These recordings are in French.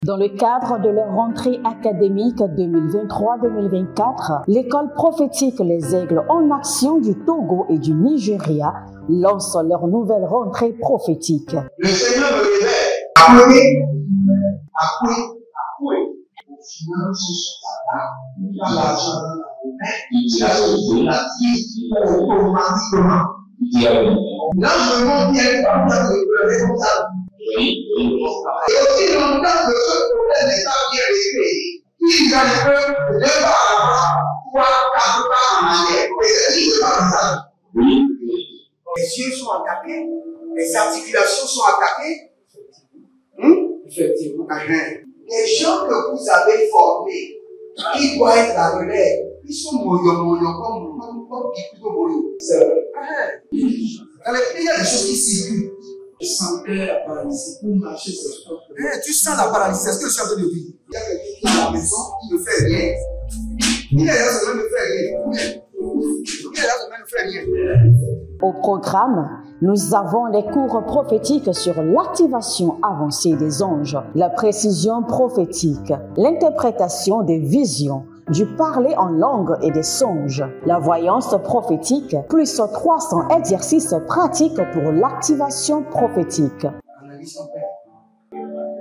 Dans le cadre de leur rentrée académique 2023-2024, l'école prophétique Les Aigles en Action du Togo et du Nigeria lance leur nouvelle rentrée prophétique. Le Seigneur me révèle. Appuyez. Vos finances sont là. Dans l'argent, la vie automatiquement. Là, je me montre bien comme ça, de pleurer comme ça. Et aussi longtemps que ce problème n'est pas bien réglé, il y a un peu de pas à l'avant, voire quatre pas en arrière. Et c'est ce pas ça. Les yeux sont attaqués, les articulations sont attaquées. Effectivement. Les gens que vous avez formés, qui doivent être la relève, ils sont moyo comme plutôt moyo. C'est vrai. Il y a des choses qui circulent. Je sentais la paralysie pour marcher sur ce corps. Tu sens la paralysie, c'est ce que je suis en train de dire. Il y a quelqu'un qui est à la maison, qui ne fait rien. Il est là, ça ne fait rien. Il est là, ça ne fait rien. Au programme, nous avons les cours prophétiques sur l'activation avancée des anges, la précision prophétique, l'interprétation des visions, du parler en langue et des songes, la voyance prophétique, plus 300 exercices pratiques pour l'activation prophétique. Analyse son père. Il y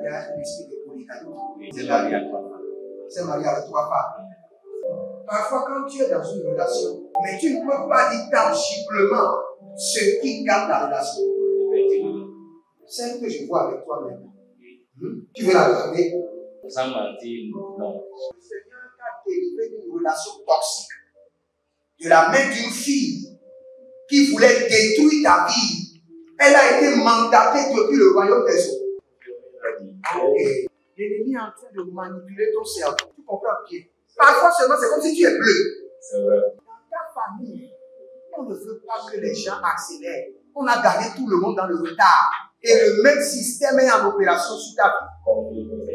a un esprit de polygamie. C'est marié à trois femmes. C'est marié à trois femmes. Parfois, quand tu es dans une relation, mais tu ne peux pas dire tangiblement ce qui garde la relation. Celle que je vois avec toi maintenant. Tu veux la garder? Sans mentir, non. Le Seigneur t'a délivré d'une relation toxique. De la main d'une fille qui voulait détruire ta vie. Elle a été mandatée depuis le royaume des eaux. L'ennemi est en train de manipuler ton cerveau. Tu comprends bien? Parfois seulement, c'est comme si tu es bleu. C'est vrai. Dans ta famille, on ne veut pas que les gens accélèrent. On a gardé tout le monde dans le retard. Et le même système est en opération sur ta vie.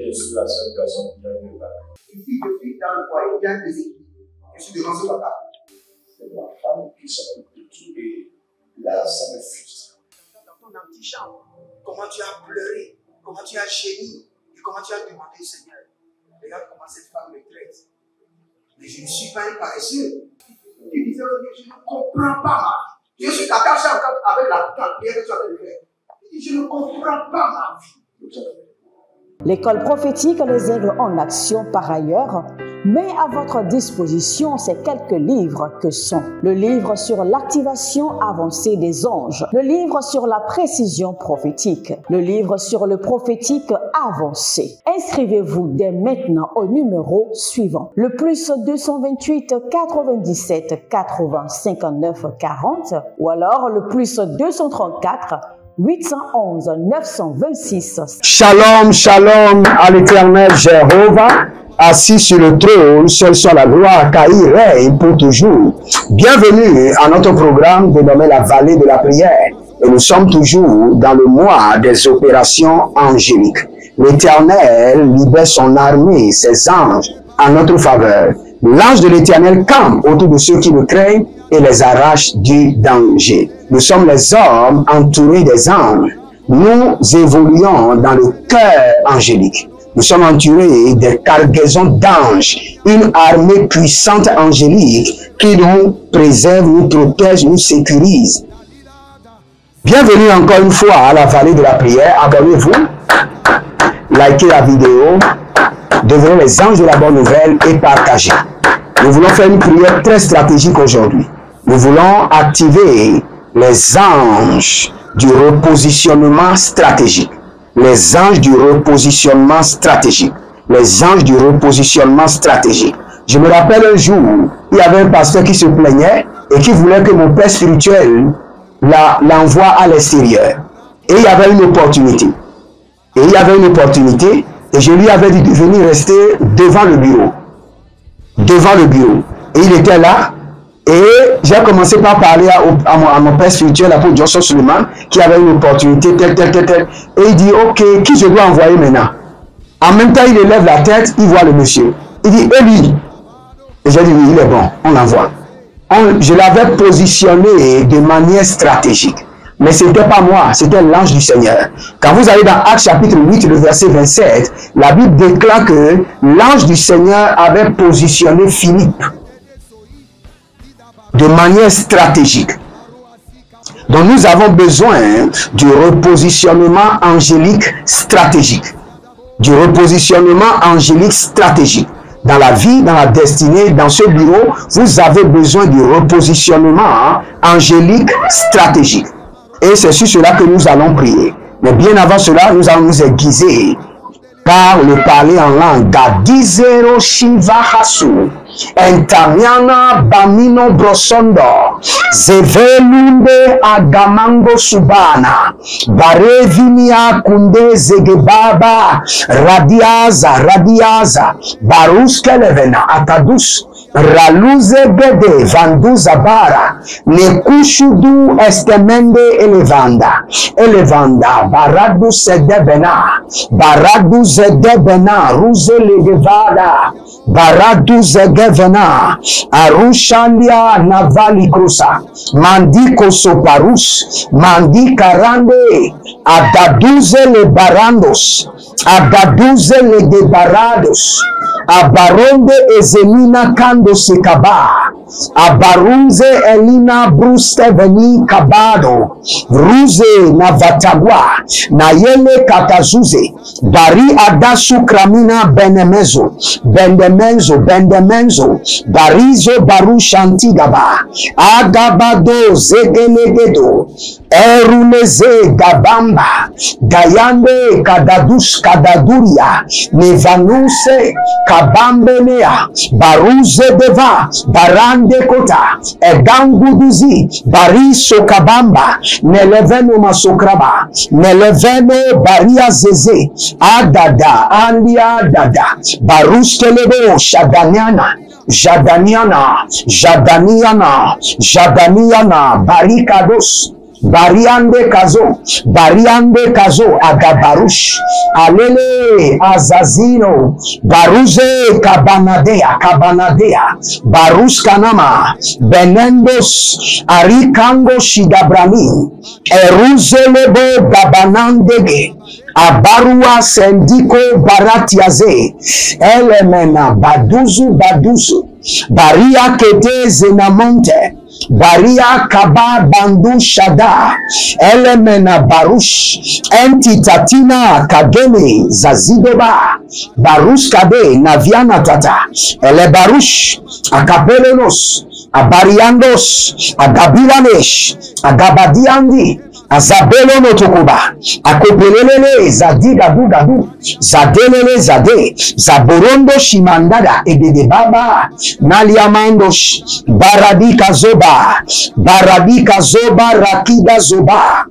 Je suis la seule personne qui a eu le bac. Une fille de fille dans le foyer, bien déséquilibrée. Je suis devant ce papa. C'est ma femme qui s'occupe de tout et là, ça me frustre. Dans ton antichambre, comment tu as pleuré, comment tu as gémi et comment tu as demandé au Seigneur. Regarde comment cette femme me traite. Mais je ne suis pas un paresseux. Tu disais, je ne comprends pas ma vie. Je suis attaché avec la prière que tu as fait de faire. Je ne comprends pas ma vie. L'école prophétique Les Aigles en Action, par ailleurs, met à votre disposition ces quelques livres que sont le livre sur l'activation avancée des anges, le livre sur la précision prophétique, le livre sur le prophétique avancé. Inscrivez-vous dès maintenant au numéro suivant, le plus 228 97 80 59 40 ou alors le plus 234 811 926. Shalom, shalom à l'Éternel Jéhovah, assis sur le trône, seul soit la gloire, car il règne pour toujours. Bienvenue à notre programme dénommé la vallée de la prière. Et nous sommes toujours dans le mois des opérations angéliques. L'Éternel libère son armée, ses anges, en notre faveur. L'ange de l'Éternel campe autour de ceux qui le craignent et les arrache du danger. Nous sommes les hommes entourés des anges. Nous évoluons dans le cœur angélique. Nous sommes entourés des cargaisons d'anges, une armée puissante angélique qui nous préserve, nous protège, nous sécurise. Bienvenue encore une fois à la vallée de la prière. Abonnez-vous, likez la vidéo, devenez les anges de la bonne nouvelle et partagez. Nous voulons faire une prière très stratégique aujourd'hui. Nous voulons activer les anges du repositionnement stratégique. Les anges du repositionnement stratégique. Les anges du repositionnement stratégique. Je me rappelle un jour, il y avait un pasteur qui se plaignait et qui voulait que mon père spirituel l'envoie à l'extérieur. Et il y avait une opportunité. Et je lui avais dit de venir rester devant le bureau. Devant le bureau. Et il était là. Et j'ai commencé par parler à mon père spirituel, l'apôtre Joshua Suleiman, qui avait une opportunité, telle. Et il dit, ok, qui je dois envoyer maintenant? En même temps, il élève la tête, il voit le monsieur. Il dit, et lui? Et j'ai dit, oui, il est bon, on l'envoie. Je l'avais positionné de manière stratégique. Mais ce n'était pas moi, c'était l'ange du Seigneur. Quand vous allez dans Actes chapitre 8, le verset 27, la Bible déclare que l'ange du Seigneur avait positionné Philippe de manière stratégique. Donc nous avons besoin du repositionnement angélique stratégique. Du repositionnement angélique stratégique. Dans la vie, dans la destinée, dans ce bureau, vous avez besoin du repositionnement angélique stratégique. Et c'est sur cela que nous allons prier. Mais bien avant cela, nous allons nous aiguiser par le parler en langue. Gadizero Shiva Hasu. Entamiana Bamino Brosondo. Zevelunde Agamango Subana. Barevinia Kunde Zegebaba. Radiaza. Baruskelevena Atadus. Raluze Gede Vanduza Bara. Nekushudu Estemende Elevanda. Baradu Sedebena. Baradu Zedebena. Ruze Legevada. Baradu Zegevena. Arushandia Navali Krusa. Mandiko Soparus. Mandika Rande. Adaduze le Barandos. Adaduze le Gebarados. Abaronde Ezelina Kando Sekaba. Abarunze Elina Bruste Veni Kabado. Ruze Navatagwa. Nayele Katazuze. Bari Adasu Kramina Benemezo. Bendemenzo. Barizo Baru Shantigaba. Agabado Zegelegedo. Eruleze Gabamba. Gayande Kadaduria. Nevanuse Kabambenea. Baruze Deva. Barande Kota. Eganguduzi. Bariso Kabamba. Neleveno Masokraba. Neleveno Baria Zeze. Adada. Andia Dada. Baruskelebo Shadaniana. Jadaniana. Barikados. Bariande kazo agabarush alele azazino baruze kabanadea barus kanama benendos arikango shidabrani eruzelebo gabanandege abarua sendiko baratiaze elemena baduzu baria kete zenamonte Baria Kaba Bandu Shada Elemena Barush Entitatina Kageme Zazidoba Barush Kade Naviana Tata Ele Barush Akapelonos Abariandos Agabilanesh Agabadiandi Azabelo Notokuba Akopelele Zadiga Dugadu Zadelele Zade Zaborondo Shimandada Egede Baba Naliamandosh Baradika Zoba Rakida Zoba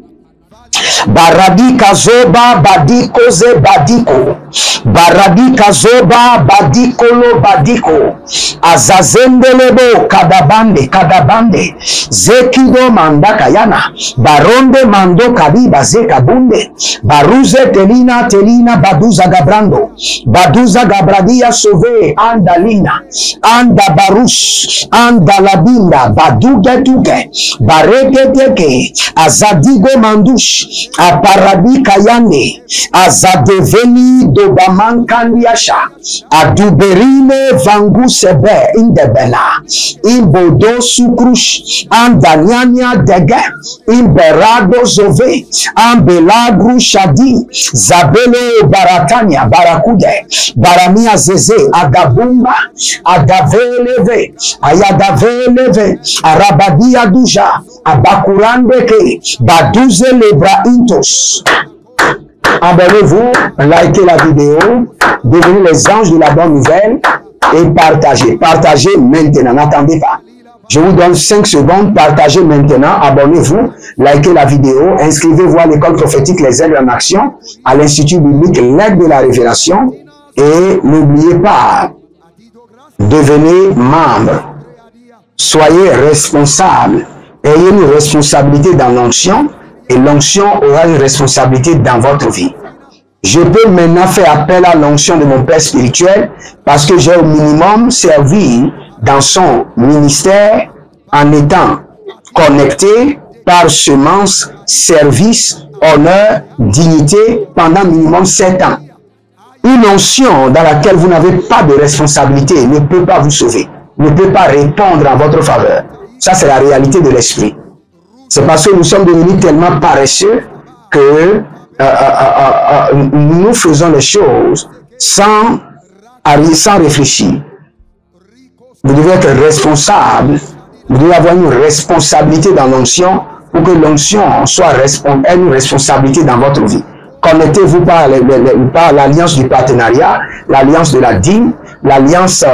Baradika Zoba Badikoze Badiko Baradika Zoba Badiko Azazendelebo Kadabande Zekido Mandakayana Baronde Mando Kabiba Zekabunde Baruze Telina Baduza Gabrando Baduza Gabradia Sove Andalina Anda Barush Andalabinda Baduge Baregedeke Azadigo Mandush Aparadika Yane Azadeveni Dobamankandiasha Aduberine Vangusebe Indebela Imbodo Sukrush Andanyanya Dege Imberado Zove Ambelagru Shadi Zabelo Baratania Barakude Baramia Zeze Agabumba Agaveleve Ayadaveleve Arabadia Duja Abakurandeke Baduze Lebra Intos. Abonnez-vous, likez la vidéo, devenez les anges de la bonne nouvelle et partagez. Partagez maintenant, n'attendez pas. Je vous donne 5 secondes, partagez maintenant, abonnez-vous, likez la vidéo, inscrivez-vous à l'école prophétique Les Ailes en Action, à l'Institut biblique L'Aide de la Révélation et n'oubliez pas, devenez membre, soyez responsable, ayez une responsabilité dans l'onction. Et l'onction aura une responsabilité dans votre vie. Je peux maintenant faire appel à l'onction de mon père spirituel parce que j'ai au minimum servi dans son ministère en étant connecté par semence, service, honneur, dignité pendant minimum 7 ans. Une onction dans laquelle vous n'avez pas de responsabilité ne peut pas vous sauver, ne peut pas répondre en votre faveur. Ça, c'est la réalité de l'esprit. C'est parce que nous sommes devenus tellement paresseux que nous faisons les choses sans réfléchir. Vous devez être responsable, vous devez avoir une responsabilité dans l'onction pour que l'onction soit une responsabilité dans votre vie. Connectez-vous par l'alliance du partenariat, l'alliance de la dîme, l'alliance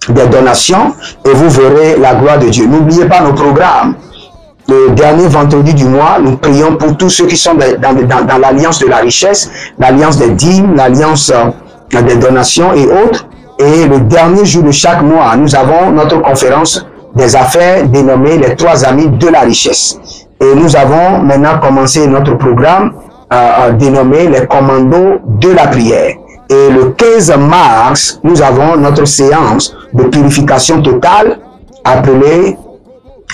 des donations et vous verrez la gloire de Dieu. N'oubliez pas nos programmes. Le dernier vendredi du mois, nous prions pour tous ceux qui sont dans l'alliance de la richesse, l'alliance des dîmes, l'alliance des donations et autres. Et le dernier jour de chaque mois, nous avons notre conférence des affaires dénommée les 3 amis de la richesse. Et nous avons maintenant commencé notre programme dénommé les commandos de la prière. Et le 15 mars, nous avons notre séance de purification totale appelée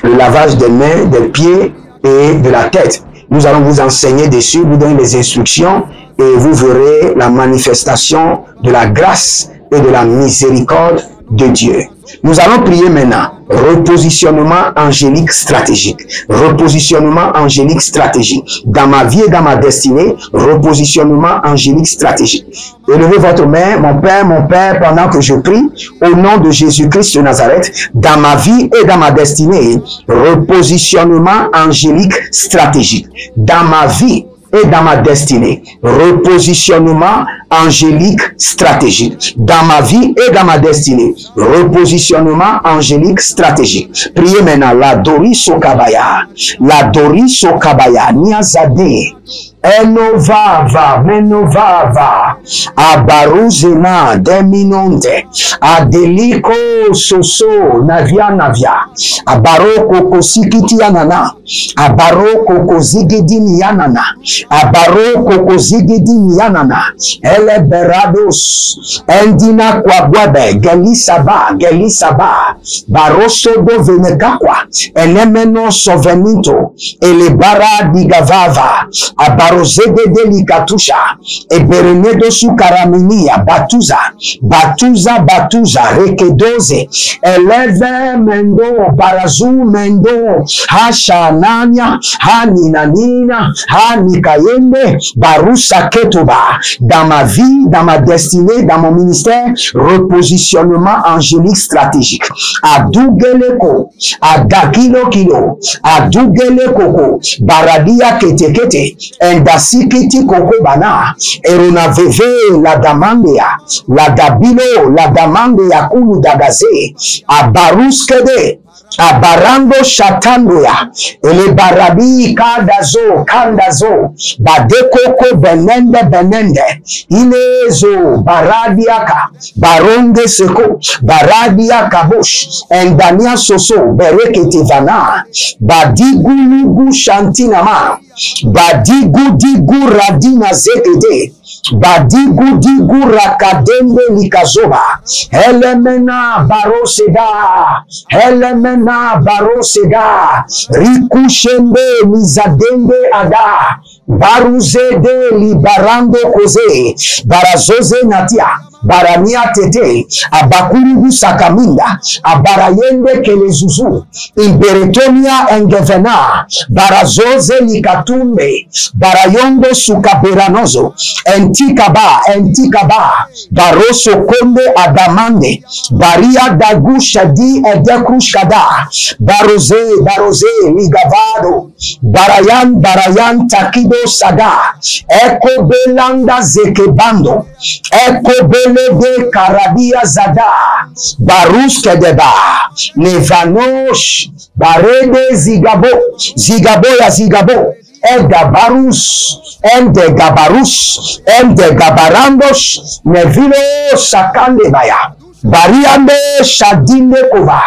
le lavage des mains, des pieds et de la tête. Nous allons vous enseigner dessus, vous donner les instructions et vous verrez la manifestation de la grâce et de la miséricorde de Dieu. Nous allons prier maintenant. Repositionnement angélique stratégique. Repositionnement angélique stratégique. Dans ma vie et dans ma destinée, repositionnement angélique stratégique. Élevez votre main, mon Père, pendant que je prie, au nom de Jésus-Christ de Nazareth, dans ma vie et dans ma destinée, repositionnement angélique stratégique. Dans ma vie et dans ma destinée, repositionnement angélique stratégique. Dans ma vie et dans ma destinée, repositionnement angélique stratégique. Priez maintenant la Doris Okabaya, Niazade, Enovava, Menovava, Abaruzena, Deminonte, Adeliko Soso, Navia, Abaroko Kosikiti Yanana, Abaroko Kozigidi Yanana, Abaroko Kozigidi Yanana, Eleberados, Endina Kwagwabe, Gelisaba, Baroso do Venekakwa, Elemeno Sovenito, Elebara Digavava, Abarozede Delikatusha, Eberenedo Sukaraminia, Batuza, Rekedoze, Eleve Mendo, Barazu Mendo, Hashanania, Haninanina, Hanikayende, Barusa Ketoba. Dans ma vie, dans ma destinée, dans mon ministère, repositionnement angélique stratégique. Adugeleko, Adakilo, Adugeleko, Baradia Kete, Endasikiti Koko Bana, Eruna Veve, la Damandea, la Dabilo, la Damandea Kulu Dagaze, Abaruskede, Abarando Shatandoya, Ele Barabi Kandazo, Badekoko Benende, Inezo, Baradiaka, Baronde Seko, Baradia Kabush, Endania Soso, Bereketivana, Badigugu Shantinama, Digu Radina Zekede, Digu Rakadembe Likazoba, Elemena Baroseda, Rikushembe Mizadembe Ada, Baruzede Libarando Koze, Barazoze Natia, Baramia Tete, Abakurugu Sakaminda, Abarayende Kelezuzu, Imberetonia Engevena, Barazoze Likatumbe, Barayondo Sukaberanozo, Entikaba, Baroso Konde Adamande, Baria Dagu Shadi Edekrushada, Baroze Ligavado, Barayan Takido Sada, Eko Belanda Zekebando, Eko Belede Karabia Zada, Baruske Deba, Nevanosh, Barede Zigabo, Egabarus, Ende Gabarandos, Nevilo Sakandebaya, Bariande Shadinde Kova,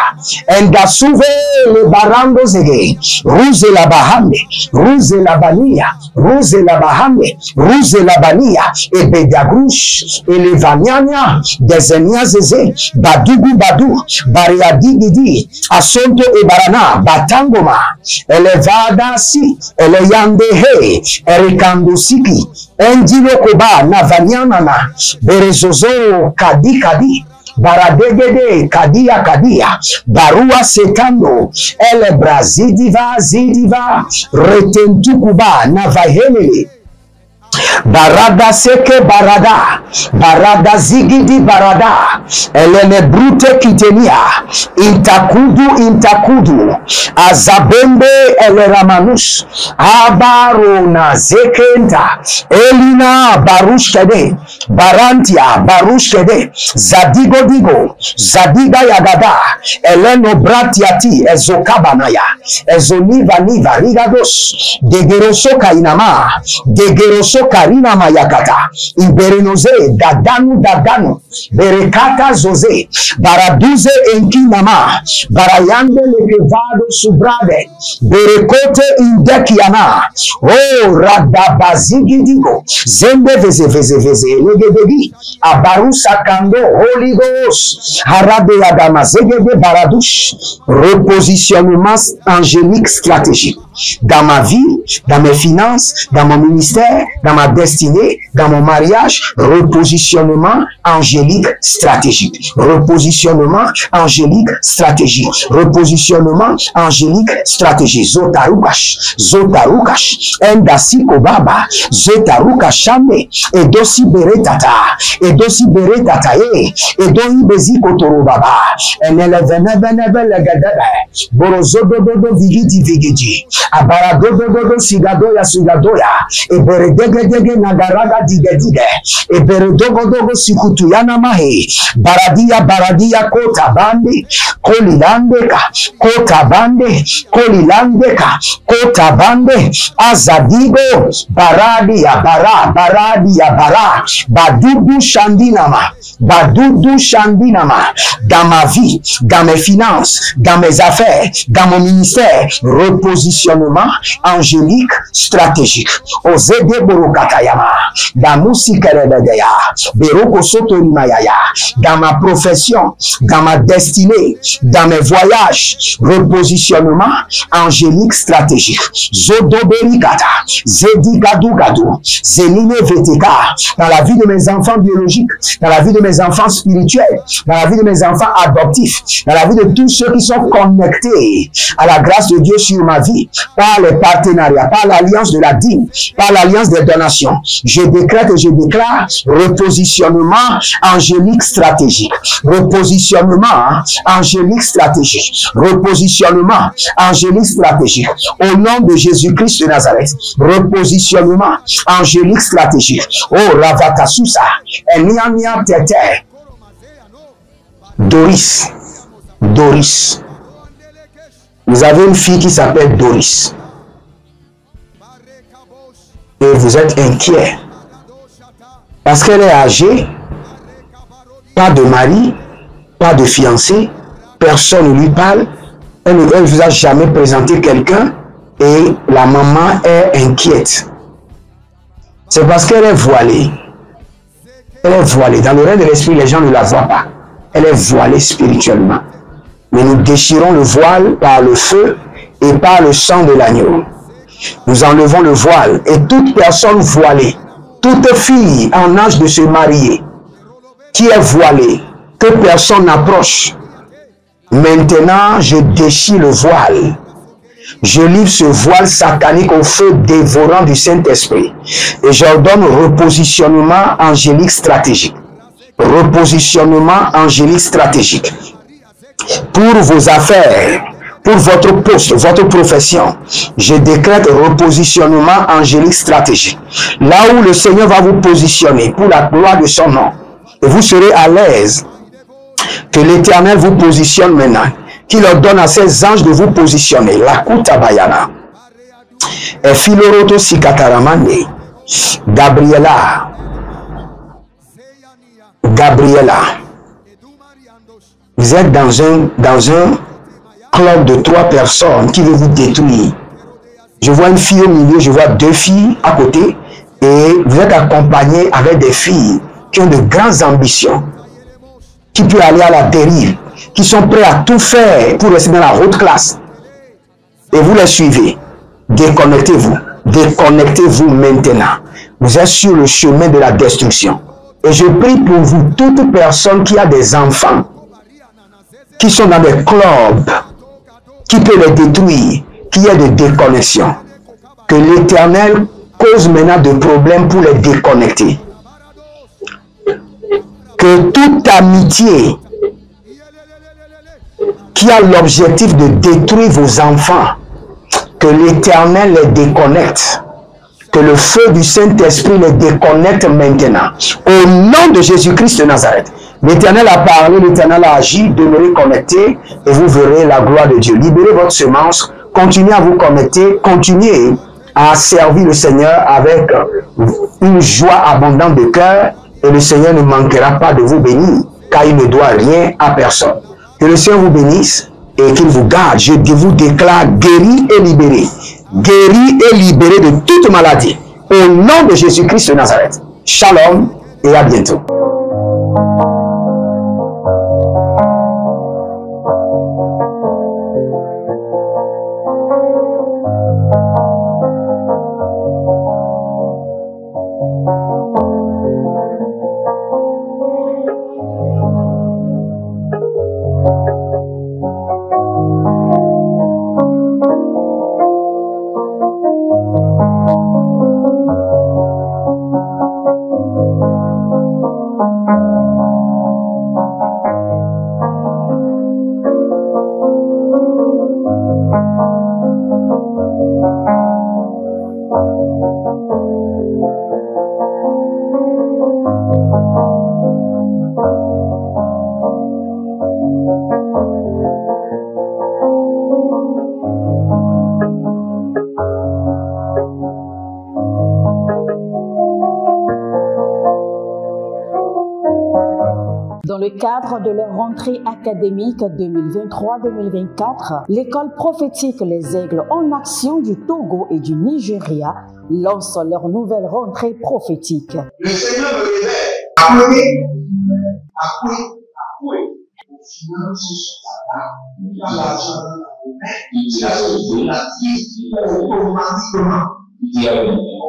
Endasuve le Barando Zege, Rouze la Bahame, Rouze la Bania, Rouze la Bahame, Rouze la Bania, et Bedagrouche, et les Vanyanya, des Enya Zeze, Badougou Badou, Bariadigidi, Asonto et Barana, Batangoma, elle est Vadasi, elle est Yandehe, Erikando Siki, Endilo Koba, Navanyanana, Berezozo, Kadi Kadi, Baradegede, Kadia Kadia, Barua Setando, El Brazidiva, Zidiva, Retentukuba, Navahelele, Barada Seke Barada, Barada Zigidi Barada, Elene Brute Kitenia, Intakudu, Azabembe El Ramanus, Abarona Zekenta, Elina Barushkede, Barantia Barushkede, Zadigo, Zadiga Yagada, Eleno Bratiati, Ezokabanaya, Ezoniva Niva, Rigados, Degeroso Kainama, Degeroso Karina Mayakata, Iberenoze, Dadanu, Berekata Zoze, Baraduze Enkinama, Barayande Lekevado Subrade, Berekote Indekiana, Oh Radabazigidigo, Zembe Veze, Legedegi, Abarusa Kando, Holy Ghost, Harabe Adama, Zegede Baradouche, repositionnement angélique stratégique. Dans ma vie, dans mes finances, dans mon ministère, dans ma destinée, dans mon mariage, repositionnement angélique stratégique. Repositionnement angélique stratégique. Repositionnement angélique stratégique. Zotarukash, Endasi Kobaba, Zotarukash Shame, Edosi Beretata, Edosi Bezi Kotorobaba, Enelevenebe Borozododo Vigidi. Abaradododo Sigadoya, Eberedege Nagaraga Digediga, Eberedogodogo Sikutuyana Mahe, Baradia Kota Bande, Kolilandeka, Kota Bande, Azadigo, Baradia, Badudu Shandinama, dans ma vie, dans mes finances, dans mes affaires, dans mon ministère, repositionnement angélique stratégique. Ozede Borokatayama, dans Musikerebedeya, Beroko Sotorimayaya, dans ma profession, dans ma destinée, dans mes voyages, repositionnement angélique stratégique. Zodoberikata, Zedigadugadu, Zeline Veteka, dans la vie de mes enfants biologiques, dans la vie de mes enfants spirituels, dans la vie de mes enfants adoptifs, dans la vie de tous ceux qui sont connectés à la grâce de Dieu sur ma vie, par les partenariats, par l'alliance de la dîme, par l'alliance des donations. Je décrète et je déclare repositionnement angélique stratégique. Repositionnement angélique stratégique. Repositionnement angélique stratégique. Au nom de Jésus-Christ de Nazareth, repositionnement angélique stratégique. Oh, Ravatasusa, Eniania Tete, Doris. Vous avez une fille qui s'appelle Doris. Et vous êtes inquiet. Parce qu'elle est âgée, pas de mari, pas de fiancé, personne ne lui parle, elle ne vous a jamais présenté quelqu'un et la maman est inquiète. C'est parce qu'elle est voilée. Elle est voilée. Dans le règne de l'esprit, les gens ne la voient pas. Elle est voilée spirituellement. Mais nous déchirons le voile par le feu et par le sang de l'agneau. Nous enlevons le voile et toute personne voilée, toute fille en âge de se marier, qui est voilée, que personne n'approche. Maintenant, je déchire le voile. Je livre ce voile satanique au feu dévorant du Saint-Esprit. Et j'ordonne repositionnement angélique stratégique. Repositionnement angélique stratégique. Pour vos affaires, pour votre poste, votre profession, je décrète repositionnement angélique stratégique. Là où le Seigneur va vous positionner pour la gloire de son nom, et vous serez à l'aise que l'Éternel vous positionne maintenant, qu'il ordonne à ses anges de vous positionner. La Kutabayana, et Philoroto Sikataramande, Gabriela, Vous êtes dans un club de 3 personnes qui veut vous détruire. Je vois une fille au milieu, je vois 2 filles à côté et vous êtes accompagné avec des filles qui ont de grandes ambitions, qui peuvent aller à la dérive, qui sont prêts à tout faire pour rester dans la haute classe. Et vous les suivez. Déconnectez-vous. Déconnectez-vous maintenant. Vous êtes sur le chemin de la destruction. Et je prie pour vous, toute personne qui a des enfants, qui sont dans des clubs, qui peut les détruire, qui est de déconnexion. Que l'Éternel cause maintenant de problèmes pour les déconnecter. Que toute amitié qui a l'objectif de détruire vos enfants, que l'Éternel les déconnecte. Que le feu du Saint-Esprit les déconnecte maintenant. Au nom de Jésus-Christ de Nazareth. L'Éternel a parlé, l'Éternel a agi, demeurez connectés et vous verrez la gloire de Dieu. Libérez votre semence, continuez à vous connecter, continuez à servir le Seigneur avec une joie abondante de cœur et le Seigneur ne manquera pas de vous bénir car il ne doit rien à personne. Que le Seigneur vous bénisse et qu'il vous garde. Je vous déclare guéri et libéré. Guéri et libéré de toute maladie. Au nom de Jésus-Christ de Nazareth. Shalom et à bientôt. Dans le cadre de leur rentrée académique 2023-2024, l'école prophétique Les Aigles en Action du Togo et du Nigeria lance leur nouvelle rentrée prophétique. Le Seigneur me révèle. Appuyez. Au final, il a l'argent dans la main. Il a sauvé la vie automatiquement.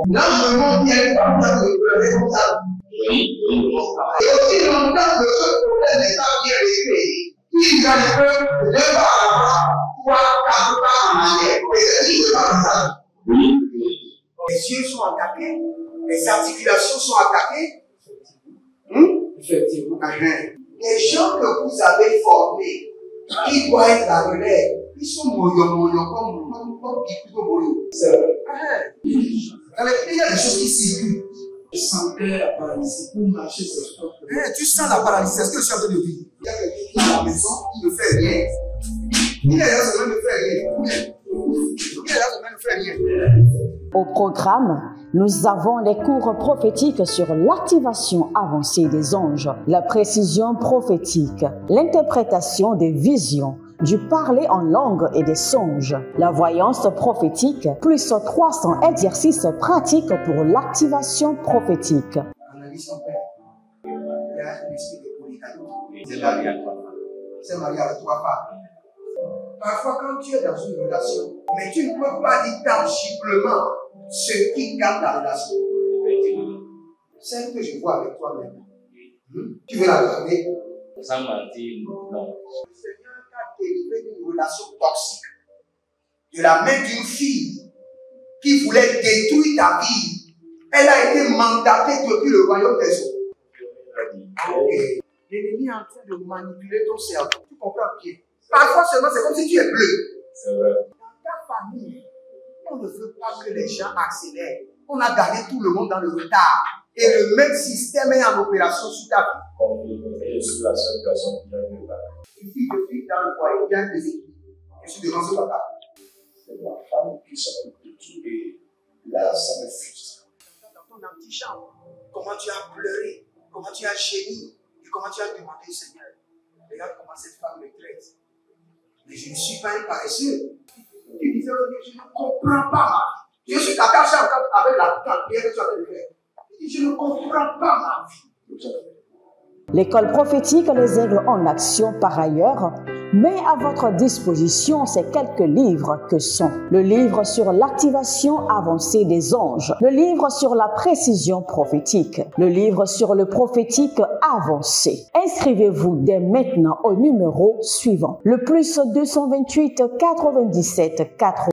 Là, je me montre bien comme ça, de pleurer comme ça. Et aussi longtemps que ce problème n'est pas bien réglé, il y a un peu de pas à l'avant, 3, 4 pas en arrière. Et c'est dit, c'est pas comme ça. Les yeux sont attaqués, les articulations sont attaquées. Effectivement. Les gens que vous avez formés, qui doivent être la relève, ils sont moyo comme plutôt moyo. C'est vrai. Dans les pays, il y a des choses qui circulent. Je sentais la paralysie pour marcher sur ce corps. Tu sens la paralysie, c'est ce que je suis en train de dire. Il y a quelqu'un qui est à la maison, qui ne fait rien. Il est là, ça ne fait rien. Il est là, ça ne fait rien. Au programme, nous avons les cours prophétiques sur l'activation avancée des anges, la précision prophétique, l'interprétation des visions, du parler en langue et des songes, la voyance prophétique, plus 300 exercices pratiques pour l'activation prophétique. Analyse son père. Il y a un esprit de polygamie. C'est marié à 3 femmes. C'est marié à 3 femmes. Parfois, quand tu es dans une relation, mais tu ne peux pas dire tangiblement ce qui garde la relation. Celle que je vois avec toi-même. Tu veux la garder? Sans mentir, non. Le Seigneur t'a délivré d'une relation toxique. De la main d'une fille qui voulait détruire ta vie. Elle a été mandatée depuis le royaume des eaux. Okay. L'ennemi est en train de manipuler ton cerveau. Tu comprends bien? Parfois seulement, c'est comme si tu es bleu. C'est vrai. Dans ta famille, on ne veut pas que les gens accélèrent. On a gardé tout le monde dans le retard. Et le même système est en opération sur ta vie. Je suis la seule personne qui a eu ça. Une fille de fille dans le foyer, bien déséquilibrée. Je suis devant ce papa. C'est ma femme qui s'occupe de tout et là, ça me frustre. Dans ton antichambre, comment tu as pleuré, comment tu as gémi et comment tu as demandé au Seigneur. Regarde comment cette femme me traite. Mais je ne suis pas un paresseux. Il disait, je ne comprends pas ma vie. Je suis d'accord avec la prière que tu as fait. Il dit, je ne comprends pas ma vie. L'école prophétique Les Aigles en Action, par ailleurs, met à votre disposition ces quelques livres que sont le livre sur l'activation avancée des anges, le livre sur la précision prophétique, le livre sur le prophétique avancé. Inscrivez-vous dès maintenant au numéro suivant, le +228 97 80.